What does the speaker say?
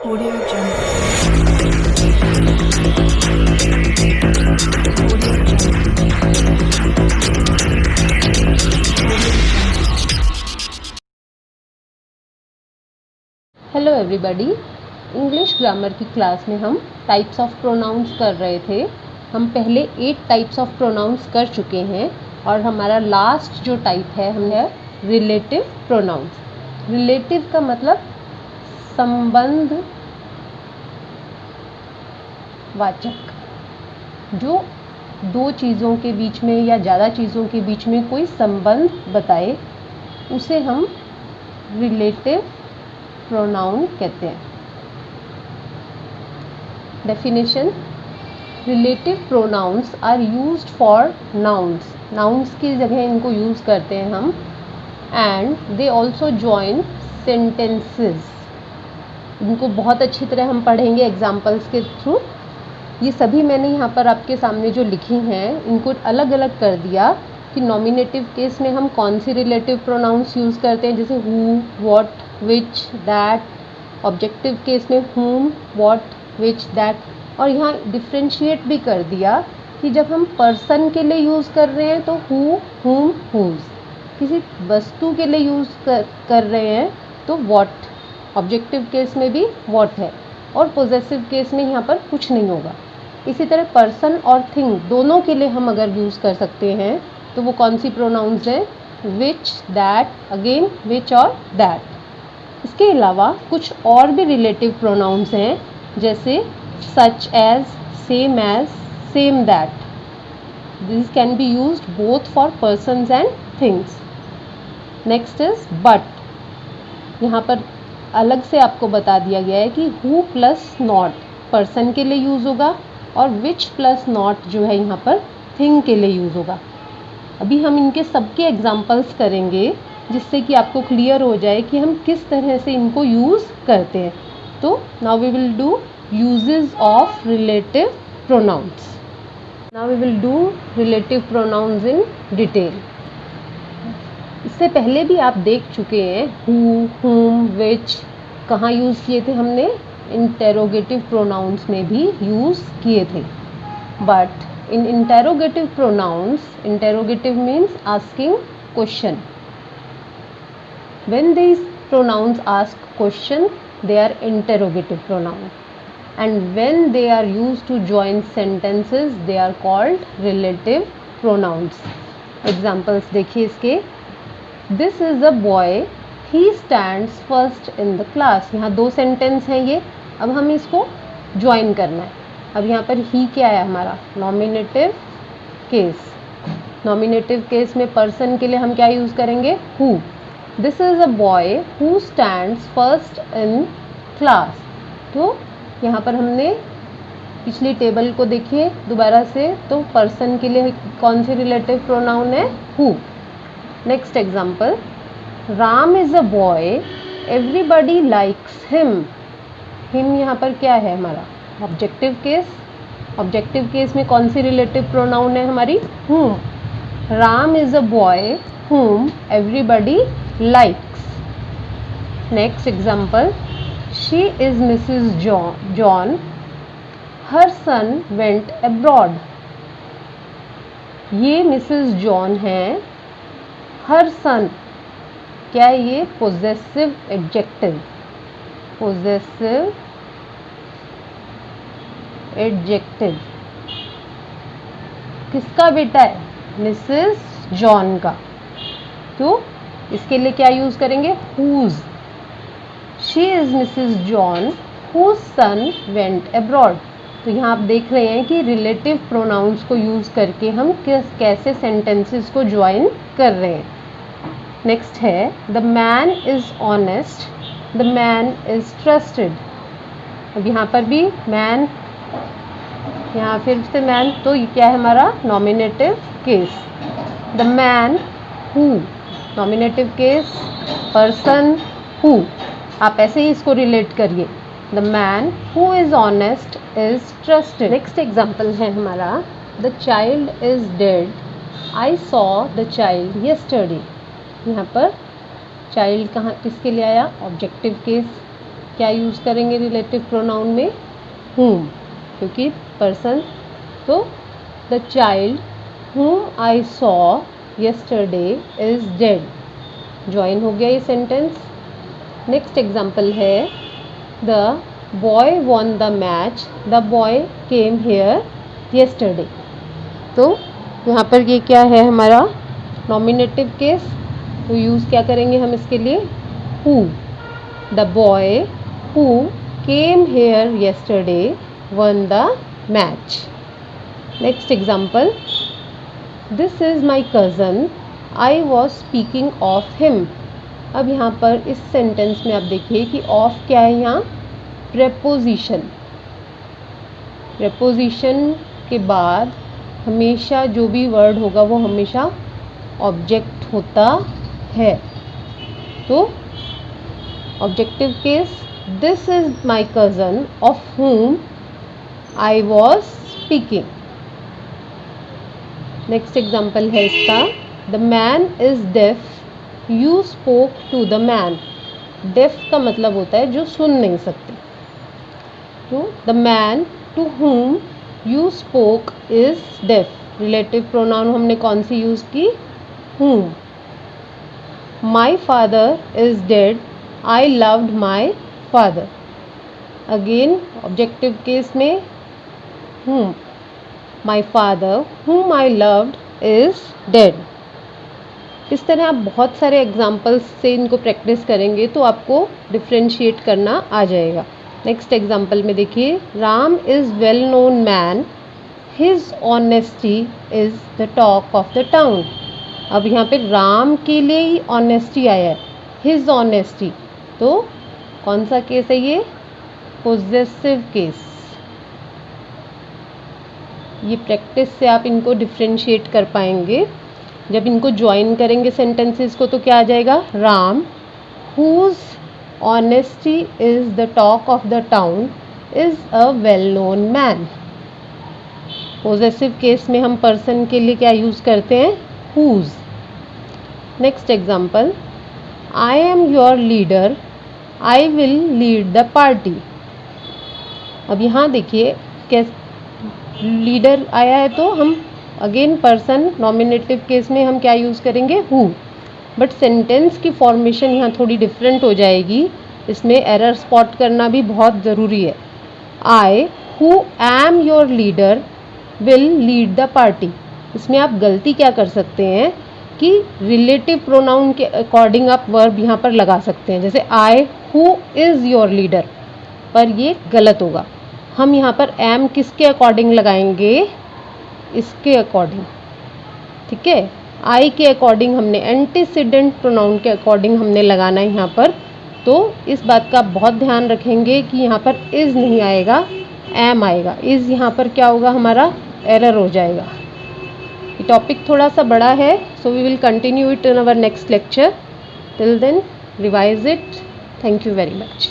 Audio Jungle. Audio Jungle. Hello everybody. English grammar की class में हम टाइप्स ऑफ प्रोनाउंस कर रहे थे। हम पहले 8 टाइप्स ऑफ प्रोनाउंस कर चुके हैं और हमारा लास्ट जो टाइप है हमने रिलेटिव प्रोनाउंस। रिलेटिव का मतलब संबंध वाचक, जो दो चीज़ों के बीच में या ज़्यादा चीज़ों के बीच में कोई संबंध बताए उसे हम रिलेटिव प्रोनाउन कहते हैं। Definition: relative pronouns are used for nouns. Nouns की जगह इनको यूज़ करते हैं हम। And they also join sentences. इनको बहुत अच्छी तरह हम पढ़ेंगे एग्जाम्पल्स के थ्रू। ये सभी मैंने यहाँ पर आपके सामने जो लिखी हैं इनको अलग अलग कर दिया कि नॉमिनेटिव केस में हम कौन सी रिलेटिव प्रोनाउंस यूज़ करते हैं, जैसे who, what, which, that. Objective case में whom, what, which, that। और यहाँ डिफ्रेंशिएट भी कर दिया कि जब हम पर्सन के लिए यूज़ कर रहे हैं तो who, whom, whose। किसी वस्तु के लिए यूज़ कर रहे हैं तो what। ऑब्जेक्टिव केस में भी what है और पोजेसिव केस में यहाँ पर कुछ नहीं होगा। इसी तरह पर्सन और थिंग दोनों के लिए हम अगर यूज़ कर सकते हैं तो वो कौन सी प्रोनाउंस है, विच, दैट, अगेन विच और दैट। इसके अलावा कुछ और भी रिलेटिव प्रोनाउंस हैं, जैसे such as, same as, same that. This can be used both for persons and things. Next is but. यहाँ पर अलग से आपको बता दिया गया है कि हु प्लस नॉट पर्सन के लिए यूज़ होगा और विच प्लस नॉट जो है यहाँ पर थिंग के लिए यूज़ होगा। अभी हम इनके सबके एग्जाम्पल्स करेंगे जिससे कि आपको क्लियर हो जाए कि हम किस तरह से इनको यूज़ करते हैं। तो now we will do uses of relative pronouns. Now we will do relative pronouns in detail. इससे पहले भी आप देख चुके हैं हु, हुम, विच कहाँ यूज़ किए थे हमने, इंटेरोगेटिव प्रोनाउंस में भी यूज़ किए थे। But in interrogative pronouns, interrogative means asking question. When these pronouns ask question, they are interrogative pronoun, and when they are used to join sentences, they are called relative pronouns. Examples देखिए इसके। This is a boy, he stands first in the class। यहाँ दो sentence हैं ये, अब हमें इसको join करना है। अब यहाँ पर ही क्या है हमारा, नॉमिनेटिव केस। नॉमिनेटिव केस में पर्सन के लिए हम क्या यूज़ करेंगे, who. This is a boy who stands first in class. तो यहाँ पर हमने पिछली टेबल को देखिए दोबारा से, तो पर्सन के लिए कौन सी रिलेटिव प्रोनाउन है, who. Next example, Ram is a boy everybody likes him. Him यहाँ पर क्या है हमारा, ऑब्जेक्टिव केस। ऑब्जेक्टिव केस में कौन सी रिलेटिव प्रोनाउन है हमारी, whom। Ram is a boy whom everybody likes। Next example, she is Mrs John, her son went abroad. ये मिसेस जॉन है, हर सन क्या है ये, पोजेसिव एडजेक्टिव। पोजेसिव एडजेक्टिव किसका बेटा है, मिसेस जॉन का। तो इसके लिए क्या यूज़ करेंगे, whose. She is Mrs John whose son went abroad. तो यहाँ आप देख रहे हैं कि रिलेटिव प्रोनाउंस को यूज़ करके हम कैसे सेंटेंसेस को ज्वाइन कर रहे हैं। नेक्स्ट है, the man is honest, the man is trusted. अब यहाँ पर भी मैन, यहाँ फिर से मैन, तो ये क्या है हमारा, nominative case. The man who, nominative case, person who. आप ऐसे ही इसको रिलेट करिए, the man who is honest is trusted. Next example है हमारा, the child is dead, I saw the child yesterday. यहाँ पर चाइल्ड कहाँ किसके लिए आया, ऑब्जेक्टिव केस। क्या यूज़ करेंगे रिलेटिव प्रोनाउन में? whom, क्योंकि पर्सन। तो the child whom I saw yesterday is dead, join हो गया ये सेंटेंस। नेक्स्ट एग्जाम्पल है the boy won the match, the boy came here yesterday। तो यहाँ पर ये क्या है हमारा नॉमिनेटिव केस, तो यूज़ क्या करेंगे हम इसके लिए? who, the boy who came here yesterday won the match। Next example this is my cousin, I was speaking of him. अब यहाँ पर इस सेंटेंस में आप देखिए कि ऑफ क्या है यहाँ? प्रेपोजिशन। प्रेपोजिशन के बाद हमेशा जो भी वर्ड होगा वो हमेशा ऑब्जेक्ट होता है। तो objective case, this is my cousin of whom I was speaking. Next example है इसका the man is deaf, you spoke to the man. Deaf का मतलब होता है जो सुन नहीं सकते। तो the man to whom you spoke is deaf. Relative pronoun हमने कौन सी यूज़ की? whom। My father is dead, I loved my father. Again objective case में whom, my father whom I loved is dead. इस तरह आप बहुत सारे एग्जाम्पल्स से इनको प्रैक्टिस करेंगे तो आपको डिफ्रेंशिएट करना आ जाएगा। नेक्स्ट एग्जाम्पल में देखिए Ram is well known man, his honesty is the talk of the town. अब यहाँ पे राम के लिए ही ऑनेस्टी आया है, हिज ऑनेस्टी। तो कौन सा केस है ये? Possessive case. ये प्रैक्टिस से आप इनको डिफ्रेंशिएट कर पाएंगे। जब इनको ज्वाइन करेंगे सेंटेंसेस को तो क्या आ जाएगा? Ram whose honesty is the talk of the town is a well known man. Possessive case में हम पर्सन के लिए क्या यूज़ करते हैं? Whose. Next example I am your leader, I will lead the party. अब यहाँ देखिए कैसे लीडर आया है तो हम अगेन पर्सन नॉमिनेटिव केस में हम क्या यूज़ करेंगे? हु। बट सेंटेंस की फॉर्मेशन यहाँ थोड़ी डिफरेंट हो जाएगी, इसमें एरर स्पॉट करना भी बहुत ज़रूरी है। I who am your leader will lead the party. इसमें आप गलती क्या कर सकते हैं कि रिलेटिव प्रोनाउन के अकॉर्डिंग आप वर्ब यहाँ पर लगा सकते हैं, जैसे I who is your leader, पर ये गलत होगा। हम यहाँ पर एम किसके अकॉर्डिंग लगाएंगे? इसके अकॉर्डिंग, ठीक है। आई के अकॉर्डिंग हमने एंटीसीडेंट प्रोनाउन के अकॉर्डिंग हमने लगाना है यहाँ पर। तो इस बात का बहुत ध्यान रखेंगे कि यहाँ पर इज़ नहीं आएगा, एम आएगा। इज़ यहाँ पर क्या होगा? हमारा एरर हो जाएगा। ये टॉपिक थोड़ा सा बड़ा है, so we will continue it in our next lecture. Till then revise it. Thank you very much.